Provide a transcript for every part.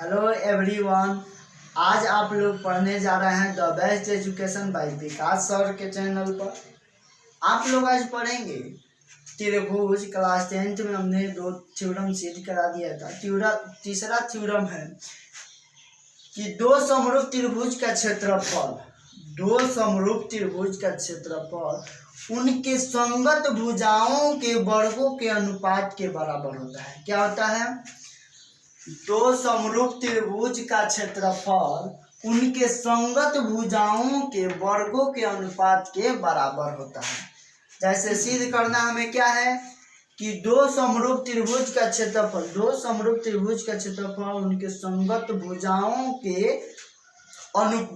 Hello everyone. आज आप लोग पढ़ने जा रहे हैं the best education by Vikas sir के चैनल पर। आप लोग आज पढ़ेंगे त्रिभुज। क्लास 10th में हमने 2 थ्योरम सिद्ध करा दिया था। तीसरा थ्योरम है कि दो समरूप त्रिभुज का क्षेत्रफल उनके संगत भुजाओं के वर्गों के अनुपात के बराबर होता है। क्या होता है? दो समरूप त्रिभुज का क्षेत्रफल उनके संगत भुजाओं के वर्गों के अनुपात के बराबर होता है। जैसे सिद्ध करना हमें क्या है कि दो समरूप त्रिभुज का क्षेत्रफल उनके संगत भुजाओं के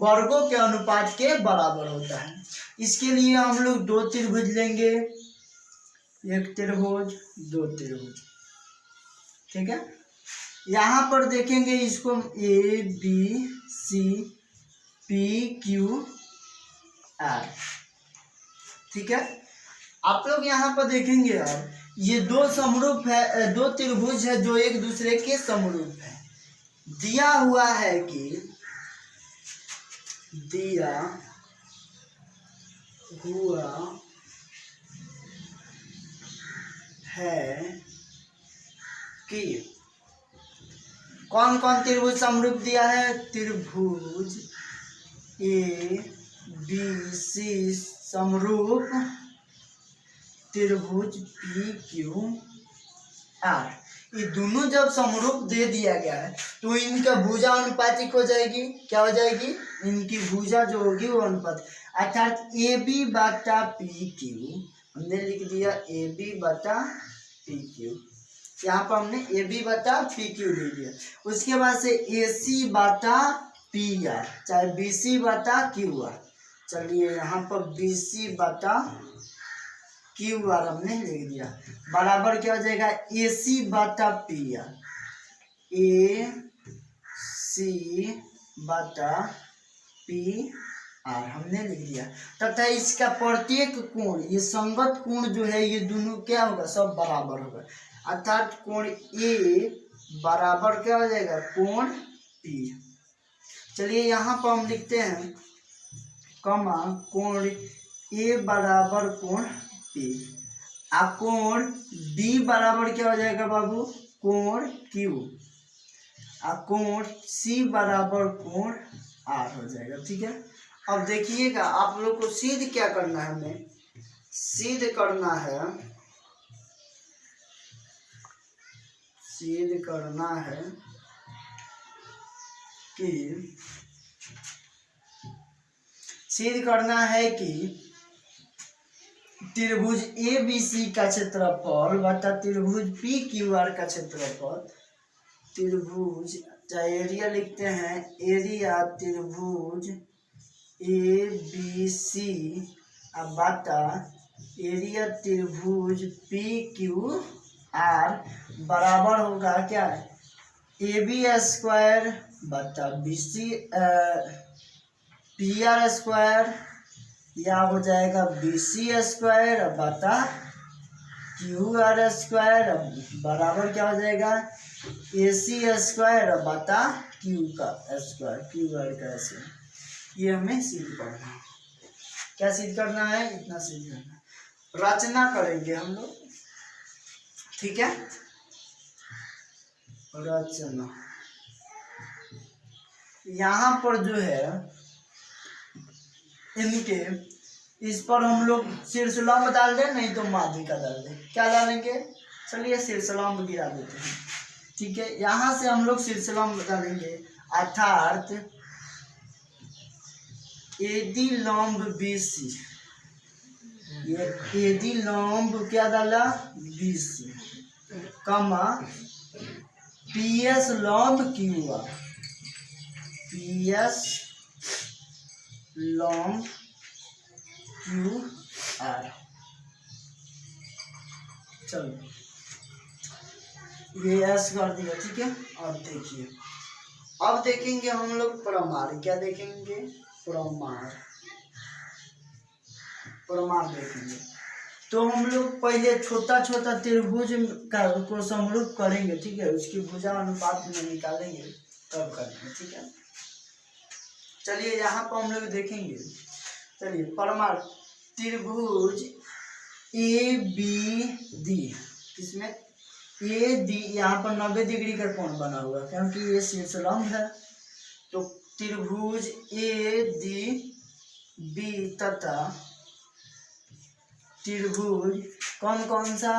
वर्गों के अनुपात के बराबर होता है। इसके लिए हम लोग 2 त्रिभुज लेंगे, एक त्रिभुज, 2 त्रिभुज। ठीक है, यहाँ पर देखेंगे इसको A B C P Q R. ठीक है, आप लोग यहाँ पर देखेंगे अब ये 2 समरूप है, 2 त्रिभुज है जो एक दूसरे के समरूप है। दिया हुआ है कि कौन कौन त्रिभुज समरूप दिया है? त्रिभुज ए बी सी समरूप त्रिभुज पी क्यू आर। ये दोनों जब समरूप दे दिया गया है तो इनका भुजा अनुपातिक हो जाएगी। क्या हो जाएगी? इनकी भुजा जो होगी वो अनुपात, अर्थात ए बी बटा पी क्यू। हमने लिख दिया ए बी बटा पी क्यू। यहाँ पर हमने ए बी बटा पी क्यू ले लिया। उसके बाद से ए सी बटा पी आर, चाहे बी सी बटा क्यू आर। चलिए यहाँ पर बी सी बटा क्यू आर हमने लिख दिया। बराबर क्या हो जाएगा? ए सी बटा पी आर, ए सी बटा पी आर हमने लिख दिया। तथा इसका प्रत्येक कोण, ये संगत कोण जो है ये दोनों क्या होगा? सब बराबर होगा। अर्थात कोण ए बराबर क्या हो जाएगा? कोण पी। चलिए यहाँ पर हम लिखते हैं कमा कोण ए बराबर कोण पी, आ कोण बी बराबर क्या हो जाएगा बाबू? कोण क्यू, आ कोण सी बराबर कोण आर हो जाएगा। ठीक है, अब देखिएगा आप लोग को सिद्ध क्या करना है? हमें सिद्ध करना है कि त्रिभुज ए बी सी का क्षेत्रफल बटा त्रिभुज पी क्यू आर का क्षेत्रफल, त्रिभुज चाहे एरिया लिखते हैं, एरिया त्रिभुज ए बी सी बटा एरिया त्रिभुज पी क्यू आर बराबर होगा क्या? ए बी स्क्वायर बटा B C P R square, या हो जाएगा बी सी स्क्वायर बटा क्यू आर स्क्वायर बराबर क्या हो जाएगा? ए सी स्क्वायर बटा क्यू का स्क्वायर, क्यू आर का स्क्वायर। ये हमें सिद्ध करना है। क्या सिद्ध करना है? इतना सिद्ध करना, रचना करेंगे हम लोग। ठीक है, रचना। यहाँ पर जो है इनके इस पर हम लोग शीर्षलंब डाल दें, नहीं तो माध्यिका डाल दें। क्या डालेंगे? चलिए शीर्षलंब गिरा देते हैं। ठीक है, यहाँ से हम लोग शीर्षलंब डालेंगे, अर्थात एडी लंब बी सी। ये एडी लंब क्या डाला? बी सी, कमा पी एस लंब क्यू आर, पी एस लंब क्यू आर। चलो ये एस कर दिया। ठीक है, अब देखिए, अब देखेंगे हम लोग प्रमाण। क्या देखेंगे? प्रमाण देखेंगे। तो हम लोग पहले छोटा छोटा त्रिभुज को समरूप करेंगे। ठीक है, उसकी भुजा अनुपात में निकालेंगे, कब करना है, ठीक है। चलिए यहाँ पर हम लोग देखेंगे, चलिए परमाणु त्रिभुज ए बी डी, किसमें ए डी, यहाँ पर 90 डिग्री का कोण बना हुआ है क्योंकि ये शीर्षलंब है। तो त्रिभुज ए डी बी तथा त्रिभुज कौन कौन सा,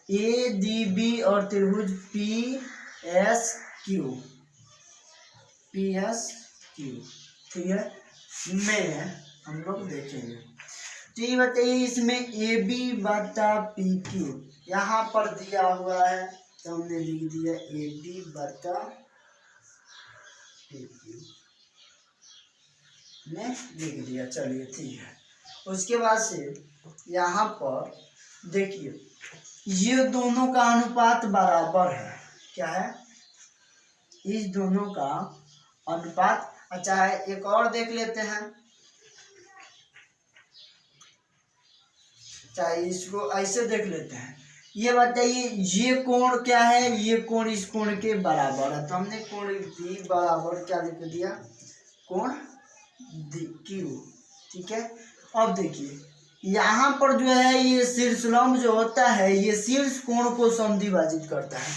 ए डी बी और त्रिभुज P S Q, P S Q, ठीक है, में हम लोग देखेंगे। तो ये बताइए इसमें ए बी बटा पी क्यू यहाँ पर दिया हुआ है, तो हमने लिख दिया ए बी बटा पी क्यू ने लिख दिया। चलिए ठीक है। उसके बाद से यहाँ पर देखिए ये दोनों का अनुपात बराबर है, क्या है, इस दोनों का अनुपात। अच्छा है, एक और देख लेते हैं, चाहे इसको ऐसे देख लेते हैं। ये बताइए ये कोण क्या है, ये कोण इस कोण के बराबर है, तो हमने कोण डी बराबर क्या लिख दिया, कोण क्यू, ठीक है। अब देखिए यहाँ पर जो है ये शीर्षलंब जो होता है ये शीर्ष कोण को समद्विभाजित करता है,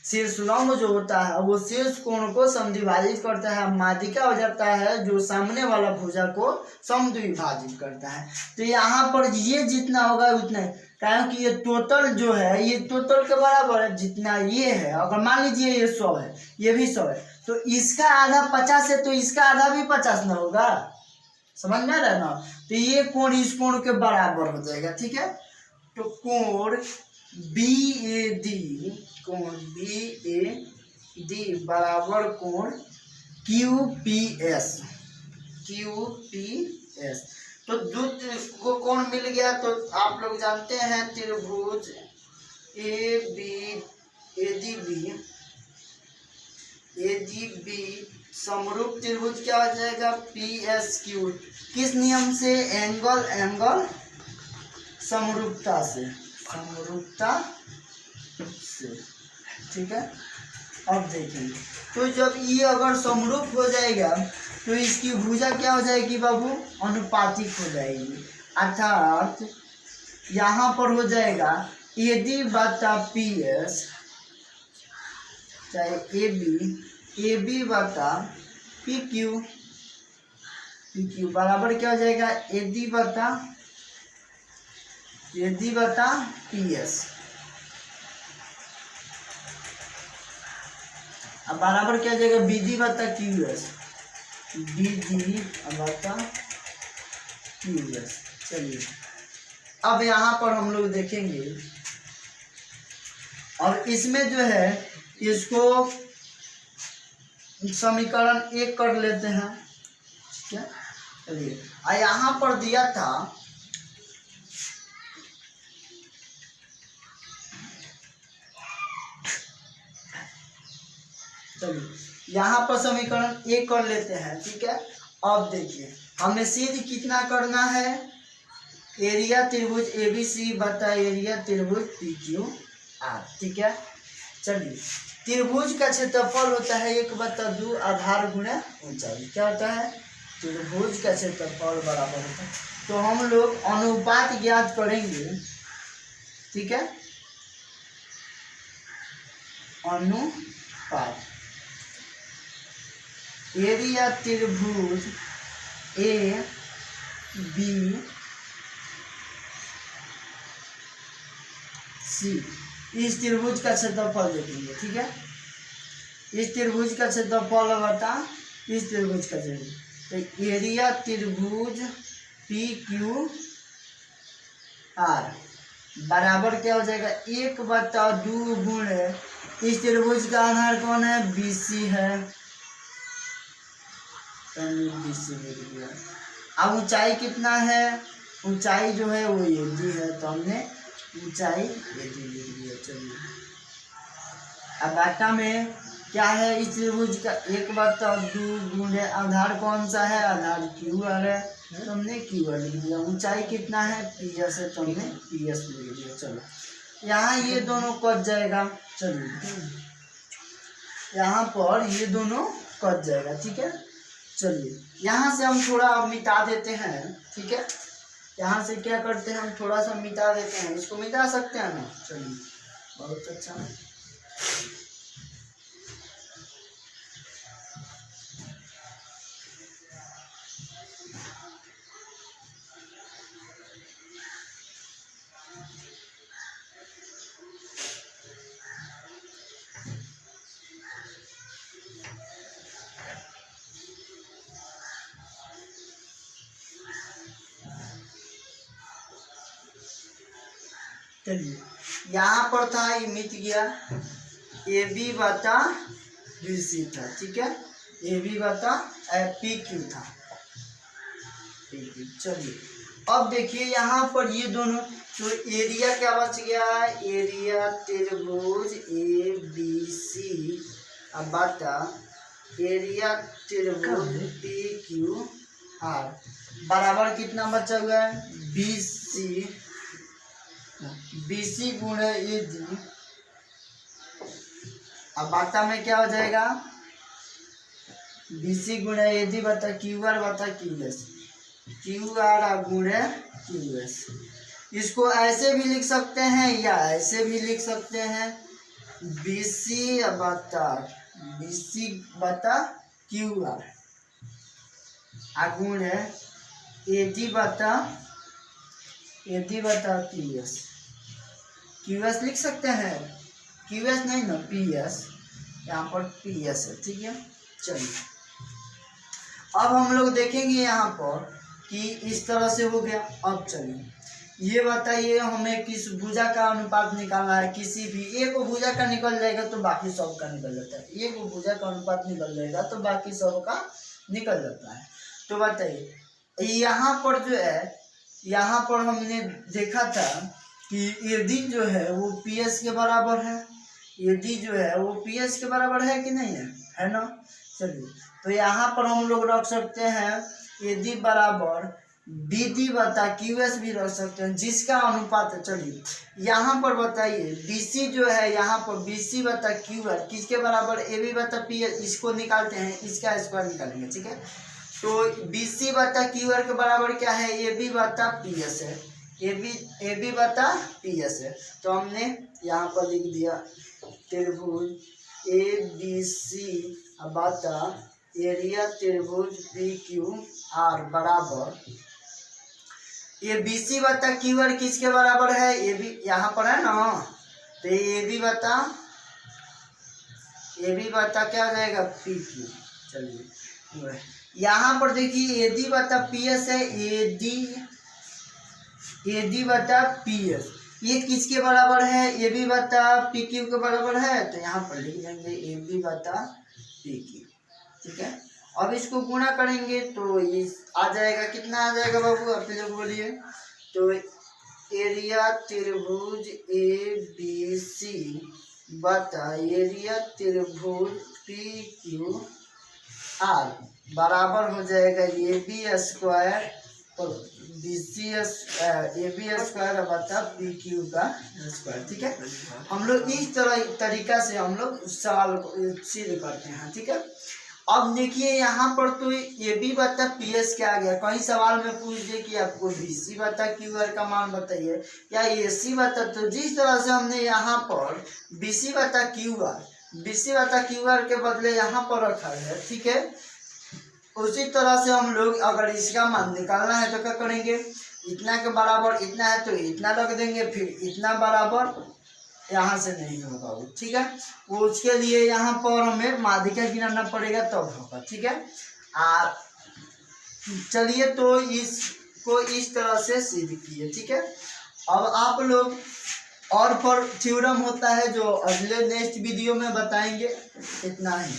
शीर्षलंब जो होता है वो शीर्ष कोण को समद्विभाजित करता है, माध्यिका हो जाता है जो सामने वाला भुजा को समद्विभाजित करता है। तो यहाँ पर ये जितना होगा उतना ही, क्योंकि ये टोटल जो है ये टोटल के बराबर है, जितना ये है, अगर मान लीजिए ये 100 है, ये भी 100 है, तो इसका आधा 50 है, तो इसका आधा भी 50 ना होगा, समझ में आ रहा है ना। तो ये कोण इस कोण के बराबर हो जाएगा, ठीक है। तो कोण बी ए डी, कोण बी ए डी बराबर कोण Q P S, Q P S. तो को कोण मिल गया, तो आप लोग जानते हैं त्रिभुज ए डी बी समरूप त्रिभुज क्या हो जाएगा, पी एस क्यू, किस नियम से, एंगल समरूपता से, ठीक है। अब देखेंगे तो जब ये अगर समरूप हो जाएगा तो इसकी भुजा क्या हो जाएगी बाबू, अनुपातिक हो जाएगी, अर्थात यहाँ पर हो जाएगा ए डी बटा पी एस, चाहे ए बी बटा पी क्यू बराबर क्या हो जाएगा, ए डी बटा पी एस, अब बराबर क्या हो जाएगा, बी डी बटा क्यू एस, बी डी बटा क्यू एस। चलिए अब यहाँ पर हम लोग देखेंगे, और इसमें जो है इसको समीकरण 1 कर लेते हैं, ठीक है। चलिए यहाँ पर दिया था, चलिए यहाँ पर समीकरण 1 कर लेते हैं, ठीक है। अब देखिए हमें सिद्ध कितना करना है, एरिया त्रिभुज एबीसी बटा एरिया त्रिभुज पीक्यू आर, ठीक है। चलिए त्रिभुज का क्षेत्रफल होता है 1/2 आधार गुणा ऊंचाई, क्या होता है, त्रिभुज का क्षेत्रफल बराबर होता है। तो हम लोग अनुपात ज्ञात करेंगे, ठीक है, अनुपात एरिया त्रिभुज ए बी सी, इस त्रिभुज का क्षेत्रफल देखेंगे, ठीक है। इस त्रिभुज का क्षेत्रफल बता इस त्रिभुज का क्षेत्रफल, तो एरिया त्रिभुज पी क्यू आर बराबर क्या हो जाएगा, 1/2 गुणे इस त्रिभुज का आधार कौन है, बीसी है, बीसी मिल गया। अब ऊंचाई कितना है, ऊंचाई जो है वो ए डी है, तो हमने ऊंचाई ए डी लिख दिया। चलिए अब डाटा में क्या है, इस त्रिभुज का 1/2 गुणे आधार कौन सा है, आधार क्यू आर है, तो हमने क्यू आर लिख दिया। ऊंचाई कितना है, पी एस है, तो हमने पी एस लिख दिया। चलो यहाँ ये दोनों कट जाएगा, चलिए यहाँ पर ये दोनों कट जाएगा। ठीक है, चलिए यहाँ से हम थोड़ा मिटा देते हैं। ठीक है, यहाँ से क्या करते हैं, हम थोड़ा सा मिटा देते हैं। इसको मिटा सकते हैं ना, चलिए बहुत अच्छा। चलिए यहाँ पर था, ये मिट गया, ए बी बता बी सी था। ठीक है, ए बी बता पी क्यू था, पी क्यू। चलिए अब देखिए यहाँ पर ये दोनों, तो एरिया क्या बच गया, एरिया त्रिभुज ए बी सी अब बता एरिया त्रिभुज पी क्यू आर बराबर कितना बचा हुआ है, बी सी, बी सी गुणे ए डी। अब बाता में क्या हो जाएगा, बी सी गुणे ए डी बता क्यू आर बता क्यू एस, क्यू आर गुणे क्यू एस। इसको ऐसे भी लिख सकते हैं या ऐसे भी लिख सकते हैं, बी सी बता बी सी बता क्यू आर गुणे ए डी बता क्यू एस। क्यू एस लिख सकते हैं, क्यू एस नहीं ना, पी एस, यहाँ पर पी एस है। ठीक है, चलिए अब हम लोग देखेंगे यहाँ पर कि इस तरह से हो गया। अब चलिए ये बताइए हमें किस भुजा का अनुपात निकालना है। किसी भी एक भुजा का निकल जाएगा तो बाकी सब का निकल जाता है, एक भुजा का अनुपात निकल जाएगा तो बाकी सब का निकल जाता है। तो बताइए यहाँ पर जो है, यहाँ पर हमने देखा था कि यदि जो है वो पी एस के बराबर है, यदि जो है वो पी एस के बराबर है कि नहीं है ना। चलिए तो यहाँ पर हम लोग रख सकते हैं यदि बराबर बी डी बता क्यू एस भी रख सकते हैं, जिसका अनुपात है। चलिए यहाँ पर बताइए बी सी जो है, यहाँ पर बी सी बता क्यू आर किसके बराबर, ए बी बता पी एस, इसको निकालते हैं, इसका स्क्वायर निकालेंगे। ठीक है, तो बी सी बता क्यू आर के बराबर क्या है, ए बी बता पी एस है, ए बी बता पी एस है। तो हमने यहाँ पर लिख दिया त्रिभुज ए बी सी बता एरिया त्रिभुज पी क्यू आर बराबर ए बी सी बता क्यू आर किसके बराबर है, ए बी यहाँ पर है ना, तो ए बी बता क्या हो जाएगा, पी क्यू। चलिए यहाँ पर देखिए ए डी बता पी एस है, ए डी बता पी एस, ये किसके बराबर है, ए बी बता पी क्यू के बराबर है। तो यहाँ पर लिख देंगे ए बी बता पी क्यू। ठीक है, अब इसको गुणा करेंगे तो इस आ जाएगा, कितना आ जाएगा बाबू आप लोग बोलिए। तो एरिया त्रिभुज ए बी सी बता एरिया त्रिभुज पी क्यू आर बराबर हो जाएगा ए बी स्क्वायर और B C A B square बता पी क्यू का स्क्वायर। ठीक है, हम लोग इस तरीका से हम लोग सवाल को सिद्ध करते हैं। ठीक है, अब देखिए यहाँ पर तो ए बी बता पी एस क्या आ गया, कहीं सवाल में पूछ दे कि आपको बी सी बता क्यू आर का मान बताइए या ए सी बता, तो जिस तरह से हमने यहाँ पर बी सी बता क्यू आर के बदले यहाँ पर रखा है। ठीक है, उसी तरह से हम लोग अगर इसका मान निकालना है तो क्या करेंगे, इतना के बराबर इतना है तो इतना रख देंगे, फिर इतना बराबर यहाँ से नहीं होगा वो। ठीक है, वो उसके लिए यहाँ पर हमें माध्यिका गिनाना पड़ेगा तब होगा। ठीक है, चलिए तो इसको इस तरह से सिद्ध किए। ठीक है, अब आप लोग और पर थ्योरम होता है जो अगले नेक्स्ट वीडियो में बताएंगे। इतना ही।